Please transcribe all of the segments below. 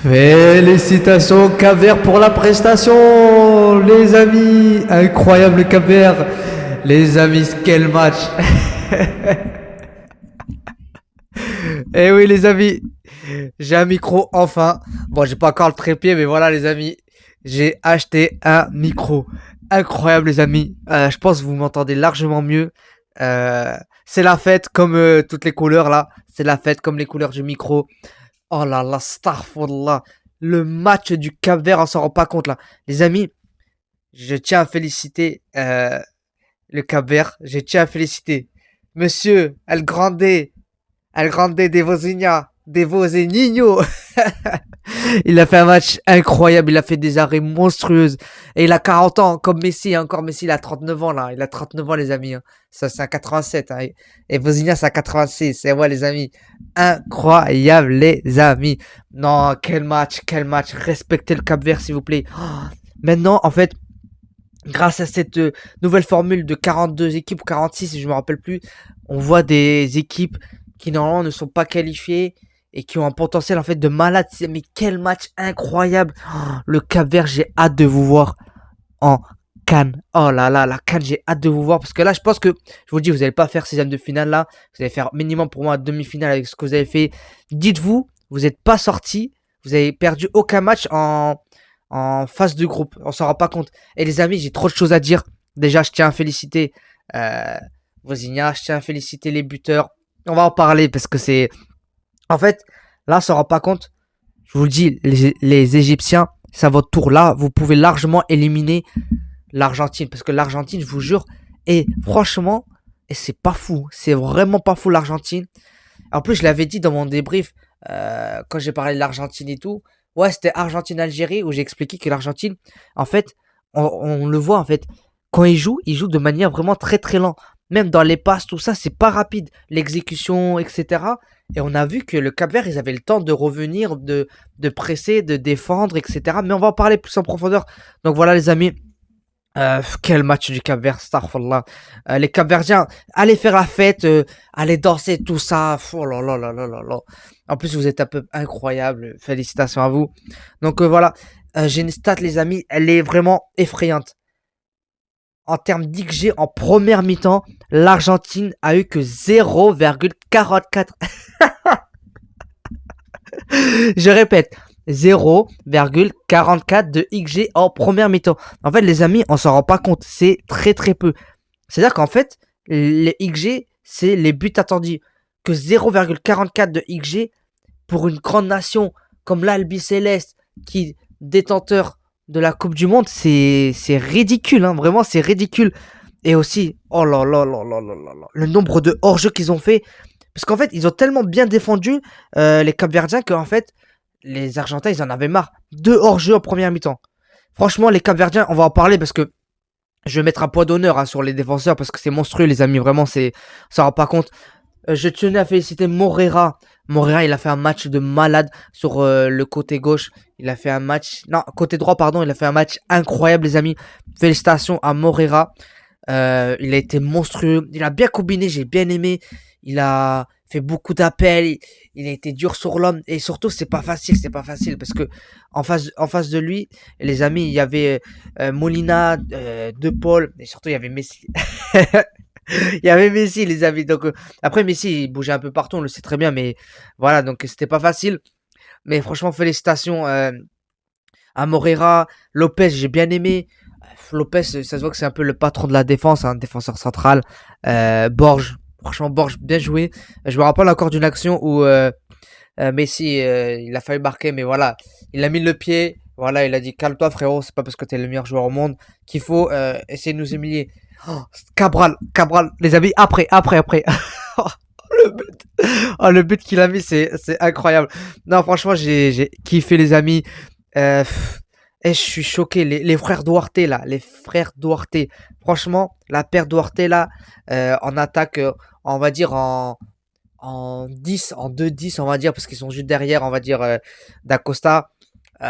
Félicitations Cap-Vert pour la prestation, les amis. Incroyable Cap-Vert. Les amis, quel match. Eh oui les amis, j'ai un micro enfin. Bon, j'ai pas encore le trépied, mais voilà les amis, j'ai acheté un micro. Incroyable les amis. Je pense que vous m'entendez largement mieux. C'est la fête comme toutes les couleurs là. C'est la fête comme les couleurs du micro. Oh là là, Starfall. Le match du Cap-Vert, on s'en rend pas compte là. Les amis, je tiens à féliciter le Cap-Vert. Je tiens à féliciter Monsieur El Grande de Vozinha, de Vozinho. Il a fait un match incroyable, il a fait des arrêts monstrueuses. Et il a 40 ans, comme Messi, hein. Encore Messi, il a 39 ans là. Il a 39 ans les amis, hein. Ça c'est un 87, hein. Et Vozinha c'est un 86. Et ouais les amis, incroyable les amis. Non, quel match, quel match. Respectez le Cap-Vert s'il vous plaît. Oh, maintenant en fait, grâce à cette nouvelle formule de 42 équipes ou 46 si je me rappelle plus, on voit des équipes qui normalement ne sont pas qualifiées et qui ont un potentiel en fait de malade. Mais quel match incroyable. Oh, le Cap-Vert, j'ai hâte de vous voir en Cannes. Oh là là, la Cannes, j'ai hâte de vous voir parce que là, je pense que, je vous dis, vous n'allez pas faire 16e de finale là. Vous allez faire minimum pour moi demi-finale avec ce que vous avez fait. Dites-vous, vous n'êtes pas sorti. Vous avez perdu aucun match en phase de groupe. On s'en rend pas compte. Et les amis, j'ai trop de choses à dire. Déjà, je tiens à féliciter euh, Vozinha. Je tiens à féliciter les buteurs. On va en parler parce que c'est... En fait, là, on s'en rend pas compte. Je vous le dis, les Égyptiens, c'est à votre tour. Là, vous pouvez largement éliminer l'Argentine. Parce que l'Argentine, je vous jure, et franchement, et c'est pas fou. C'est vraiment pas fou l'Argentine. En plus, je l'avais dit dans mon débrief, quand j'ai parlé de l'Argentine et tout. Ouais, c'était Argentine-Algérie où j'ai expliqué que l'Argentine, en fait, on le voit en fait, quand ils jouent de manière vraiment très très lente. Même dans les passes, tout ça, c'est pas rapide. L'exécution, etc. Et on a vu que le Cap-Vert, ils avaient le temps de revenir, de presser, de défendre, etc. Mais on va en parler plus en profondeur. Donc voilà les amis, quel match du Cap-Vert, Starfallah. Les Cap-Verdiens, allez faire la fête, allez danser, tout ça. Oh là là là là là là. En plus, vous êtes un peu incroyable. Félicitations à vous. Donc voilà, j'ai une stat, les amis, elle est vraiment effrayante. En termes d'XG, en première mi-temps, l'Argentine a eu que 0,44. Je répète, 0,44 de XG en première mi-temps. En fait, les amis, on s'en rend pas compte. C'est très très peu. C'est-à-dire qu'en fait, les XG, c'est les buts attendus. Que 0,44 de XG pour une grande nation comme l'Albi Céleste, qui détenteur de la Coupe du Monde, c'est ridicule, hein, vraiment, c'est ridicule. Et aussi, oh là là là là là là là, le nombre de hors-jeux qu'ils ont fait. Parce qu'en fait, ils ont tellement bien défendu les Cap-Verdiens qu'en fait, les Argentins, ils en avaient marre. Deux hors-jeux en première mi-temps. Franchement, les Cap-Verdiens, on va en parler parce que je vais mettre un point d'honneur, hein, sur les défenseurs parce que c'est monstrueux, les amis. Vraiment, c'est, ça rend pas compte. Je tenais à féliciter Morera. Morera, il a fait un match de malade sur le côté gauche. Il a fait un match... Non, côté droit, pardon. Il a fait un match incroyable, les amis. Félicitations à Morera. Il a été monstrueux. Il a bien combiné, j'ai bien aimé. Il a fait beaucoup d'appels. Il a été dur sur l'homme. Et surtout, c'est pas facile. C'est pas facile. Parce que en face de lui, les amis, il y avait Molina, De Paul. Et surtout, il y avait Messi. Il y avait Messi, les amis. Donc, après, Messi, il bougeait un peu partout, on le sait très bien. Mais voilà, donc c'était pas facile. Mais franchement, félicitations à Morera. Lopez, j'ai bien aimé. Lopez, ça se voit que c'est un peu le patron de la défense, un défenseur central. Borges, franchement, Borges, bien joué. Je me rappelle encore d'une action où Messi, il a failli marquer, mais voilà, il a mis le pied. Voilà, il a dit calme-toi, frérot, c'est pas parce que t'es le meilleur joueur au monde qu'il faut essayer de nous humilier. Oh, Cabral, les amis, après. Le but, oh, le but qu'il a mis, c'est incroyable. Non, franchement, j'ai kiffé, les amis. Et je suis choqué. Les frères Duarte, là, les frères Duarte. Franchement, la paire Duarte, là, en attaque, on va dire en 10, en 2-10, on va dire, parce qu'ils sont juste derrière, on va dire, d'Acosta.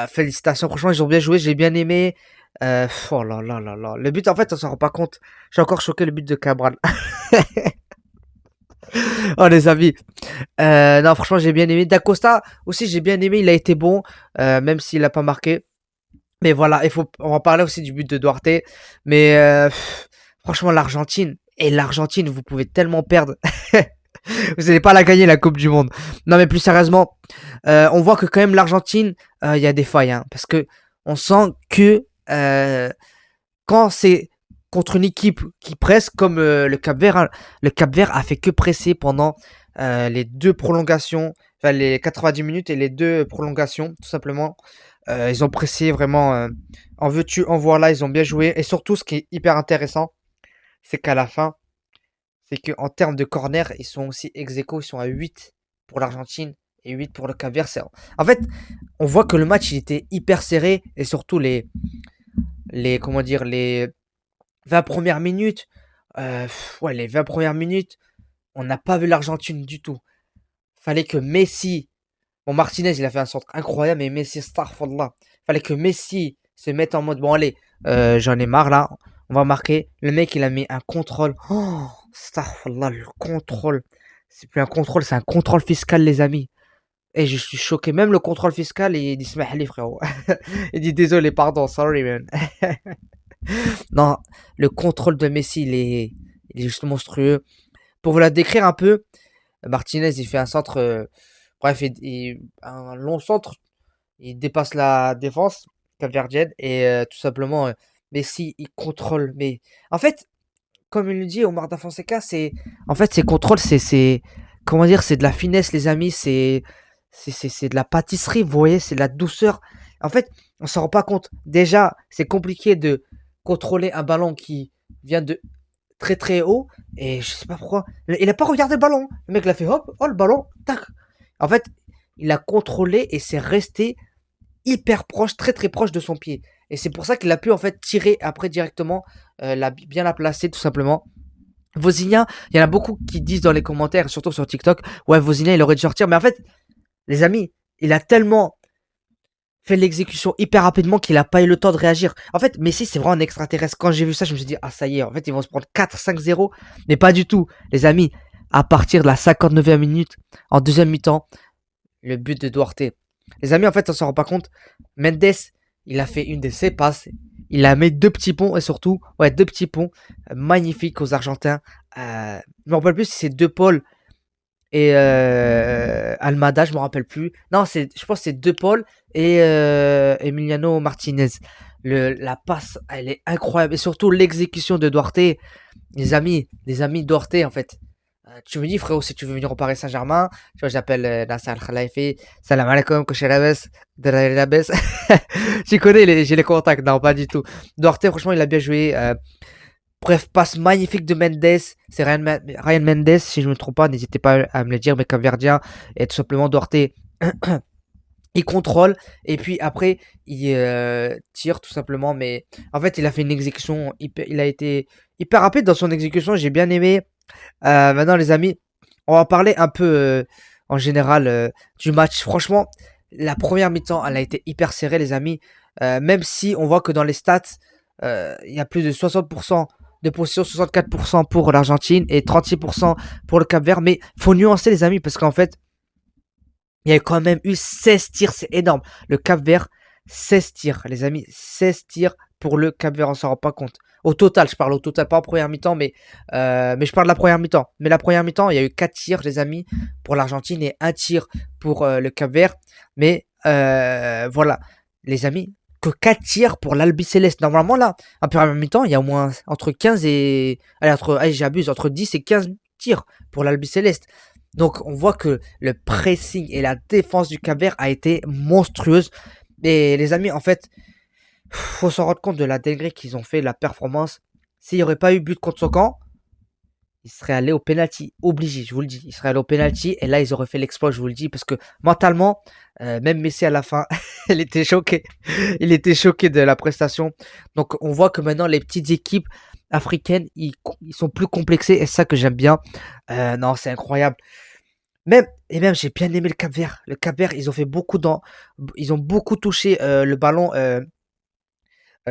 Félicitations, franchement, ils ont bien joué, j'ai bien aimé. Oh là là là là. Le but, en fait, on s'en rend pas compte. Je suis encore choqué, le but de Cabral. Oh les amis, non franchement j'ai bien aimé. Dacosta aussi j'ai bien aimé, il a été bon, même s'il a pas marqué. Mais voilà, on va parler aussi du but de Duarte. Mais franchement l'Argentine, vous pouvez tellement perdre. Vous n'allez pas la gagner la Coupe du Monde. Non mais plus sérieusement, on voit que quand même l'Argentine, il y a des failles, hein, parce que on sent que quand c'est contre une équipe qui presse comme le Cap-Vert, hein, le Cap-Vert a fait que presser pendant les deux prolongations, enfin les 90 minutes et les deux prolongations, tout simplement. Ils ont pressé vraiment en veux-tu, en voilà, ils ont bien joué. Et surtout, ce qui est hyper intéressant, c'est qu'à la fin, c'est qu'en termes de corner, ils sont aussi ex aequo, ils sont à 8 pour l'Argentine et 8 pour le Cap-Vert. En fait, on voit que le match il était hyper serré et surtout comment dire, les 20 premières minutes, ouais, les 20 premières minutes, on n'a pas vu l'Argentine du tout. Fallait que Messi, bon, Martinez, il a fait un centre incroyable, mais Messi, astaghfirullah. Fallait que Messi se mette en mode, bon, allez, j'en ai marre là, on va marquer. Le mec, il a mis un contrôle. Oh, astaghfirullah, le contrôle. C'est plus un contrôle, c'est un contrôle fiscal, les amis. Et je suis choqué. Même le contrôle fiscal, il dit, smahli, frérot. Il dit, désolé, pardon, sorry, man. Non, le contrôle de Messi, il est juste monstrueux. Pour vous la décrire un peu, Martinez, il fait un centre, bref, un long centre, il dépasse la défense capverdienne et tout simplement, Messi, il contrôle. Mais en fait, comme il le dit, Omar Da Fonseca, en fait, ses contrôles, comment dire, c'est de la finesse, les amis, c'est de la pâtisserie, vous voyez, c'est de la douceur. En fait, on s'en rend pas compte. Déjà, c'est compliqué de contrôler un ballon qui vient de très très haut et je sais pas pourquoi. Il a pas regardé le ballon. Le mec l'a fait hop, oh le ballon, tac. En fait, il a contrôlé et c'est resté hyper proche, très très proche de son pied. Et c'est pour ça qu'il a pu en fait tirer après directement, bien la placer tout simplement. Vozinha, il y en a beaucoup qui disent dans les commentaires, surtout sur TikTok, ouais Vozinha il aurait dû sortir. Mais en fait, les amis, il a tellement fait l'exécution hyper rapidement qu'il a pas eu le temps de réagir. En fait, Messi, c'est vraiment un extraterrestre. Quand j'ai vu ça, je me suis dit, ah, ça y est, en fait, ils vont se prendre 4-5-0. Mais pas du tout. Les amis, à partir de la 59e minute, en deuxième mi-temps, le but de Duarte. Les amis, en fait, on s'en rend pas compte. Mendes, il a fait une de ses passes. Il a mis deux petits ponts et surtout, ouais, deux petits ponts magnifiques aux Argentins. Je me rappelle plus si c'est deux Paul et Almada, je me rappelle plus. Non, je pense que c'est De Paul et Emiliano Martinez. La passe, elle est incroyable. Et surtout l'exécution de Duarte. Les amis Duarte, en fait. Tu me dis, frérot, si tu veux venir au Paris Saint-Germain, tu vois, j'appelle Nasser Al-Khelaifi. Salam alaikum, Kouchelabes, Drelabes. Tu connais, j'ai les contacts. Non, pas du tout. Duarte, franchement, il a bien joué. Bref, passe magnifique de Mendes. C'est Ryan Mendes, si je ne me trompe pas. N'hésitez pas à me le dire, mais Capverdien. Et tout simplement, Duarte, il contrôle. Et puis après, il tire tout simplement. Mais en fait, il a fait une exécution. Il a été hyper rapide dans son exécution. J'ai bien aimé. Maintenant, les amis, on va parler un peu en général du match. Franchement, la première mi-temps, elle a été hyper serrée, les amis. Même si on voit que dans les stats, il y a plus de 60% de possession, 64% pour l'Argentine et 36% pour le Cap-Vert. Mais faut nuancer, les amis, parce qu'en fait, il y a quand même eu 16 tirs, c'est énorme. Le Cap-Vert, 16 tirs, les amis, 16 tirs pour le Cap-Vert, on s'en rend pas compte. Au total, je parle au total, pas en première mi-temps, mais je parle de la première mi-temps. Mais la première mi-temps, il y a eu 4 tirs, les amis, pour l'Argentine et un tir pour le Cap-Vert. Mais voilà, les amis, que 4 tirs pour l'Albi Céleste. Normalement, là, en première mi-temps, il y a au moins entre 15 et... allez, j'abuse, entre 10 et 15 tirs pour l'Albi Céleste. Donc on voit que le pressing et la défense du Cap-Vert a été monstrueuse. Et les amis, en fait, faut s'en rendre compte de la dinguerie qu'ils ont fait, la performance. S'il n'y aurait pas eu but contre son camp, ils seraient allés au penalty, obligé, je vous le dis. Ils seraient allés au penalty et là ils auraient fait l'exploit, je vous le dis, parce que mentalement, même Messi à la fin, il était choqué. Il était choqué de la prestation. Donc on voit que maintenant les petites équipes africaines, ils sont plus complexés et c'est ça que j'aime bien. Non, c'est incroyable. Même j'ai bien aimé le Cap-Vert. Le Cap-Vert, ils ont beaucoup touché le ballon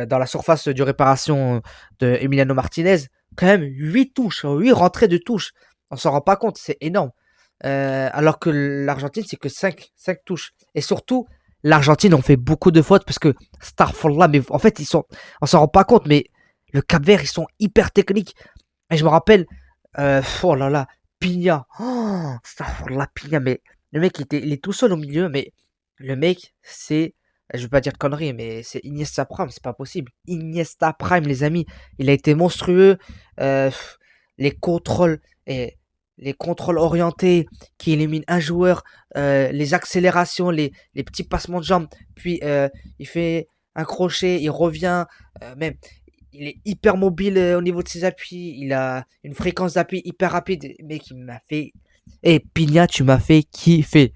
dans la surface de réparation de Emiliano Martinez. Quand même 8 touches, 8 rentrées de touches. On s'en rend pas compte, c'est énorme. Alors que l'Argentine, c'est que cinq touches. Et surtout, l'Argentine, on fait beaucoup de fautes parce que, Starfall mais en fait, on s'en rend pas compte, mais le Cap-Vert, ils sont hyper techniques. Et je me rappelle, oh là là, Pigna. Oh, Starfall Pigna, mais le mec, il est tout seul au milieu, mais le mec, je vais pas dire de conneries, mais c'est Iniesta Prime, c'est pas possible. Iniesta Prime, les amis, il a été monstrueux. Euh, les contrôles, et les contrôles orientés qui éliminent un joueur, les accélérations, les petits passements de jambes, puis il fait un crochet, il revient, même il est hyper mobile au niveau de ses appuis, il a une fréquence d'appui hyper rapide, mec, il m'a fait... Eh, Pigna, tu m'as fait kiffer.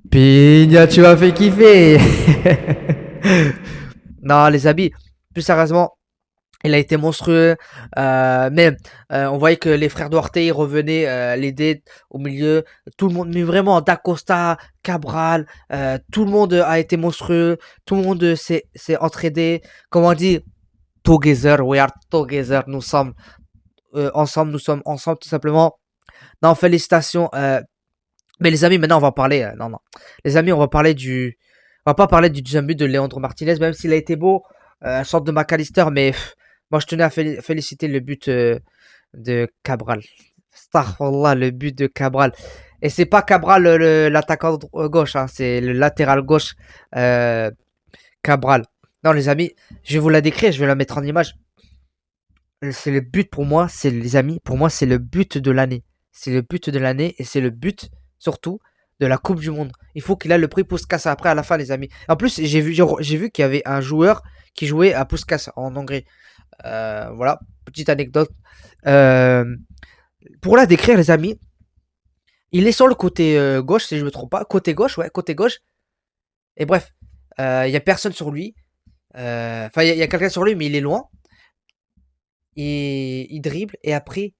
Pigna, tu m'as fait kiffer. Non, les amis, plus sérieusement, il a été monstrueux. Mais on voyait que les frères Duarte ils revenaient l'aider au milieu. Tout le monde, mais vraiment, Dacosta, Cabral, tout le monde a été monstrueux. Tout le monde s'est entraidé. Comme on dit, together, we are together. Nous sommes ensemble, nous sommes ensemble tout simplement. Non, félicitations. Mais les amis, maintenant on va parler. Non, non. Les amis, on va parler du. On va pas parler du deuxième but de Leandro Martinez, même s'il a été beau, sorte de McAllister, mais moi je tenais à féliciter le but de Cabral. Astaghfirullah, le but de Cabral. Et c'est pas Cabral l'attaquant gauche, hein, c'est le latéral gauche Cabral. Non les amis, je vais vous la décrire, je vais la mettre en image. C'est le but pour moi, c'est les amis, pour moi c'est le but de l'année. C'est le but de l'année et c'est le but surtout de la Coupe du Monde. Il faut qu'il a le prix Puskás après à la fin les amis. En plus j'ai vu qu'il y avait un joueur qui jouait à Puskás en Hongrie. Voilà, petite anecdote. Euh, pour la décrire les amis, il est sur le côté gauche si je me trompe pas. Côté gauche, ouais, côté gauche. Et bref, il y a personne sur lui. Enfin, il y a quelqu'un sur lui mais il est loin. Il dribble et après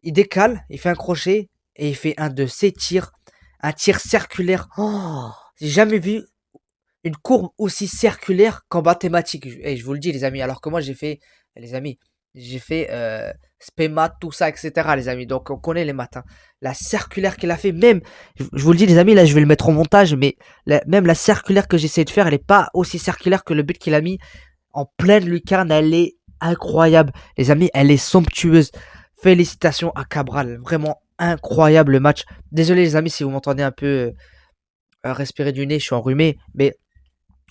il décale, il fait un crochet et il fait un de ses tirs, un tir circulaire. Oh, j'ai jamais vu une courbe aussi circulaire qu'en mathématiques. Et je vous le dis les amis, alors que moi j'ai fait, les amis, j'ai fait spé tout ça, etc. les amis. Donc on connaît les maths, hein. La circulaire qu'il a fait, même, je vous le dis les amis, là je vais le mettre au montage, mais même la circulaire que j'essaie de faire, elle est pas aussi circulaire que le but qu'il a mis en pleine lucarne, elle est incroyable. Les amis, elle est somptueuse. Félicitations à Cabral. Vraiment incroyable le match. Désolé les amis si vous m'entendez un peu respirer du nez, je suis enrhumé. Mais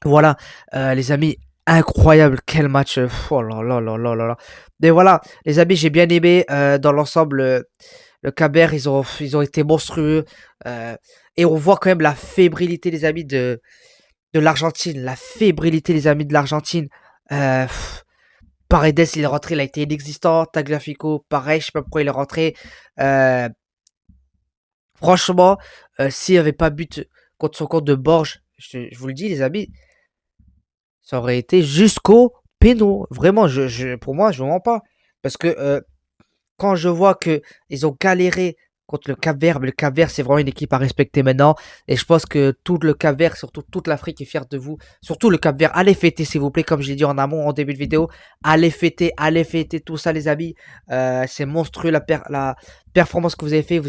voilà, les amis, incroyable. Quel match. Oh là là là là là là. Mais voilà, les amis, j'ai bien aimé dans l'ensemble. Le Caber, ils ont été monstrueux. Et on voit quand même la fébrilité, les amis, de l'Argentine. La fébrilité, les amis, de l'Argentine. Euh, Paredes, il est rentré, il a été inexistant. Tagliafico, pareil, je sais pas pourquoi il est rentré. Euh, Franchement, s'il n'y avait pas but contre son compte de Borges, je vous le dis, les amis, ça aurait été jusqu'au péno. Vraiment, pour moi, je ne mens pas. Parce que quand je vois que ils ont galéré contre le Cap-Vert, mais le Cap-Vert, c'est vraiment une équipe à respecter maintenant. Et je pense que tout le Cap-Vert, surtout toute l'Afrique est fière de vous. Surtout le Cap-Vert, allez fêter, s'il vous plaît, comme je l'ai dit en amont, en début de vidéo. Allez fêter tout ça, les amis. C'est monstrueux la performance que vous avez fait.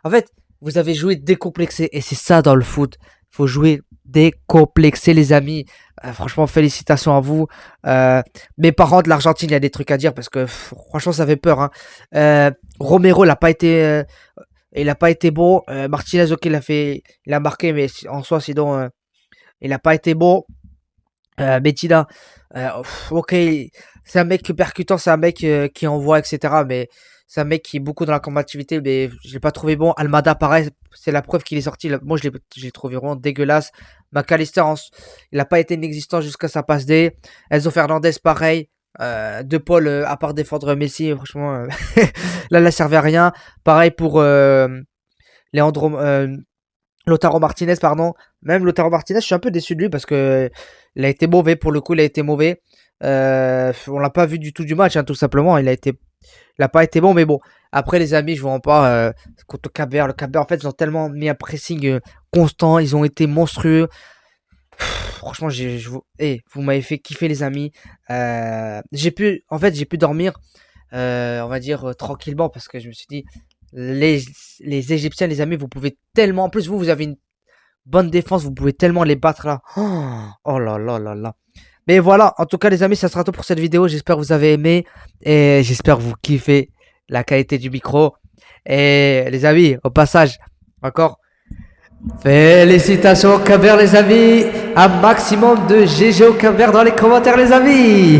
En fait, vous avez joué décomplexé. Et c'est ça dans le foot. Il faut jouer décomplexé, les amis. Franchement, félicitations à vous. Mes parents de l'Argentine, il y a des trucs à dire parce que franchement, ça fait peur, hein. Romero, il a pas été bon. Martinez, ok, il a marqué, mais en soi, sinon, il a pas été bon. Medina, ok, c'est un mec percutant, c'est un mec qui envoie, etc. Mais c'est un mec qui est beaucoup dans la combativité, mais je l'ai pas trouvé bon. Almada, pareil, c'est la preuve qu'il est sorti. Moi, je l'ai trouvé vraiment dégueulasse. McAllister, il n'a pas été inexistant jusqu'à sa passe D. Enzo Fernandez, pareil. De Paul, à part défendre Messi, franchement, là, il ne servait à rien. Pareil pour Leandro, Lautaro Martinez, pardon. Même Lautaro Martinez, je suis un peu déçu de lui parce que il a été mauvais pour le coup, il a été mauvais. On l'a pas vu du tout du match, hein, tout simplement. Il a pas été bon, mais bon. Après, les amis, je vois pas contre le Cap-Vert. Le Cap-Vert, en fait, ils ont tellement mis un pressing constant, ils ont été monstrueux. Franchement, vous m'avez fait kiffer, les amis. En fait, j'ai pu dormir, on va dire tranquillement parce que je me suis dit, Les, les Égyptiens, les amis, vous pouvez tellement... En plus, vous avez une bonne défense, vous pouvez tellement les battre là. Oh là là là là. Mais voilà, en tout cas les amis, ça sera tout pour cette vidéo. J'espère que vous avez aimé et j'espère que vous kiffez la qualité du micro. Et les amis, au passage, encore, félicitations au Cap-Vert les amis. Un maximum de GG au Cap-Vert dans les commentaires les amis.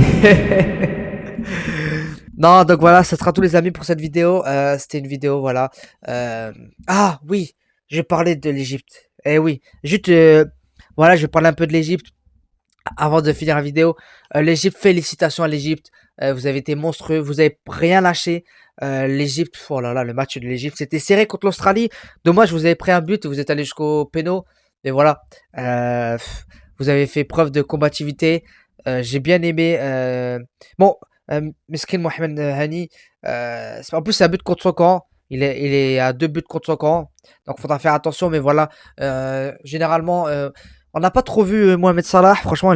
Non, donc voilà, ça sera tout les amis pour cette vidéo. C'était une vidéo, voilà. Ah oui, je vais parler de l'Égypte. Eh oui, juste, voilà, je vais parler un peu de l'Égypte avant de finir la vidéo. L'Égypte, félicitations à l'Égypte. Vous avez été monstrueux, vous avez rien lâché. L'Égypte, oh là là, le match de l'Égypte, c'était serré contre l'Australie. Dommage, vous avez pris un but, vous êtes allé jusqu'au péno. Mais voilà, vous avez fait preuve de combativité. J'ai bien aimé. Bon, Meskin Mohamed Hani, en plus c'est un but contre son camp. Il est à 2 buts contre son camp. Donc faudra faire attention. Mais voilà, généralement, on n'a pas trop vu Mohamed Salah. Franchement,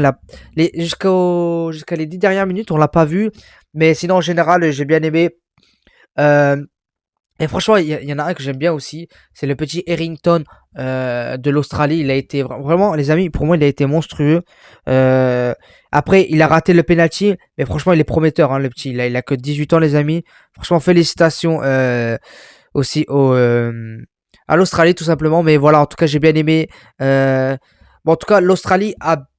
jusqu'à les 10 dernières minutes, on l'a pas vu. Mais sinon, en général, j'ai bien aimé. Euh, et franchement, il y en a un que j'aime bien aussi. C'est le petit Harrington de l'Australie. Il a été vraiment, les amis, pour moi, il a été monstrueux. Euh, Après, il a raté le penalty. Mais franchement, il est prometteur, hein, le petit. Il a que 18 ans, les amis. Franchement, félicitations aussi à l'Australie, tout simplement. Mais voilà, en tout cas, j'ai bien aimé. Bon, en tout cas,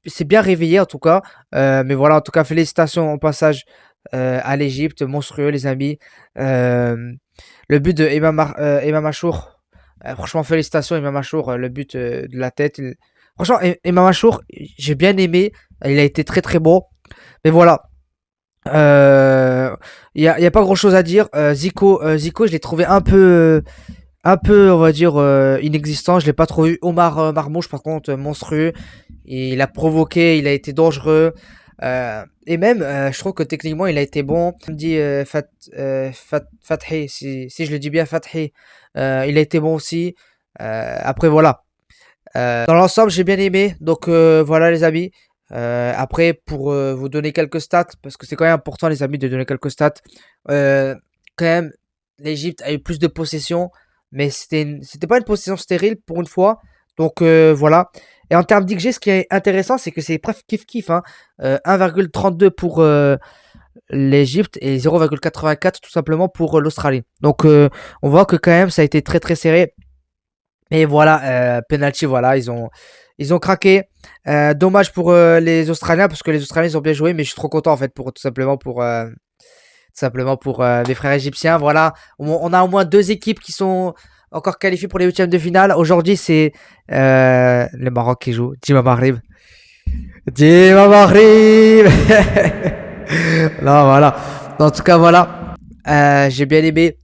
s'est bien réveillé, en tout cas. Mais voilà, en tout cas, félicitations au passage à l'Égypte. Monstrueux, les amis. Euh, le but de Imam Achour, franchement, félicitations, Imam Achour, le but de la tête. Franchement, Imam Achour, j'ai bien aimé. Il a été très très bon. Mais voilà. Il y a pas grand chose à dire. Zico, je l'ai trouvé un peu, on va dire, inexistant. Je l'ai pas trop vu. Omar Marmouche, par contre, monstrueux. Il a provoqué, il a été dangereux. Et même, je trouve que techniquement, il a été bon. On me dit Fathi, si je le dis bien, Fathi. Il a été bon aussi. Après, voilà. Dans l'ensemble, j'ai bien aimé. Donc, voilà, les amis. Après, pour vous donner quelques stats, parce que c'est quand même important, les amis, de donner quelques stats. Euh, Quand même, l'Égypte a eu plus de possession, mais c'était pas une possession stérile pour une fois. Donc voilà. Et en termes d'XG, ce qui est intéressant, c'est que c'est presque kiff-kiff. Hein. 1,32 pour l'Égypte et 0,84 tout simplement pour l'Australie. Donc on voit que quand même, ça a été très très serré. Et voilà, penalty, voilà, ils ont craqué. Dommage pour les Australiens parce que les Australiens ils ont bien joué, mais je suis trop content en fait pour tout simplement pour mes frères égyptiens. Voilà, on a au moins 2 équipes qui sont encore qualifiées pour les huitièmes de finale. Aujourd'hui, c'est le Maroc qui joue. Dima Maghrib. Dima Maghrib. Non, voilà. En tout cas, voilà. J'ai bien aimé.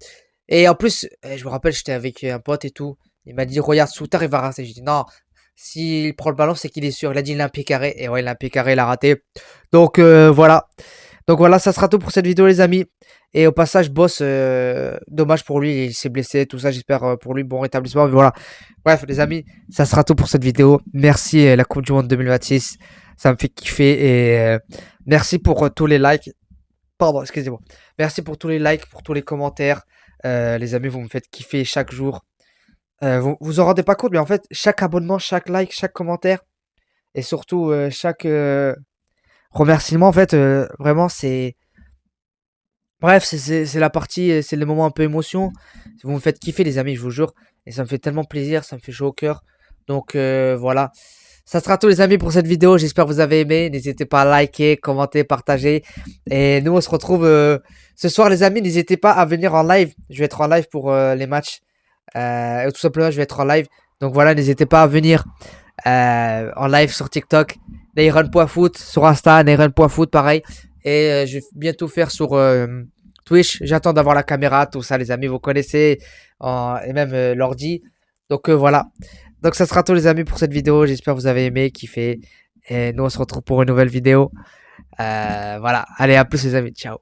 Et en plus, je me rappelle, j'étais avec un pote et tout. Il m'a dit, regarde, Soutar, il va rater. J'ai dit, non, s'il prend le ballon, c'est qu'il est sûr. Il a dit, il a un pied carré. Et ouais, il a un pied carré, il a raté. Donc, voilà. Donc voilà, ça sera tout pour cette vidéo, les amis. Et au passage, Boss, dommage pour lui, il s'est blessé, tout ça. J'espère pour lui bon rétablissement. Mais voilà. Bref, les amis, ça sera tout pour cette vidéo. Merci la Coupe du Monde 2026. Ça me fait kiffer. Et merci pour tous les likes. Pardon, excusez-moi. Merci pour tous les likes, pour tous les commentaires. Les amis, vous me faites kiffer chaque jour. Vous vous en rendez pas compte, mais en fait, chaque abonnement, chaque like, chaque commentaire, et surtout chaque remerciement, en fait, vraiment, c'est... Bref, c'est la partie, c'est le moment un peu émotion. Vous me faites kiffer, les amis, je vous jure. Et ça me fait tellement plaisir, ça me fait chaud au cœur. Donc, voilà. Ça sera tout, les amis, pour cette vidéo. J'espère que vous avez aimé. N'hésitez pas à liker, commenter, partager. Et nous, on se retrouve ce soir, les amis. N'hésitez pas à venir en live. Je vais être en live pour les matchs. Tout simplement, je vais être en live. Donc voilà, n'hésitez pas à venir en live sur TikTok. Nairon.foot sur Insta, Nairon.foot pareil. Et je vais bientôt faire sur Twitch. J'attends d'avoir la caméra, tout ça, les amis, vous connaissez. Et même l'ordi. Donc voilà. Donc ça sera tout, les amis, pour cette vidéo. J'espère que vous avez aimé, kiffé. Et nous, on se retrouve pour une nouvelle vidéo. Voilà. Allez, à plus, les amis. Ciao.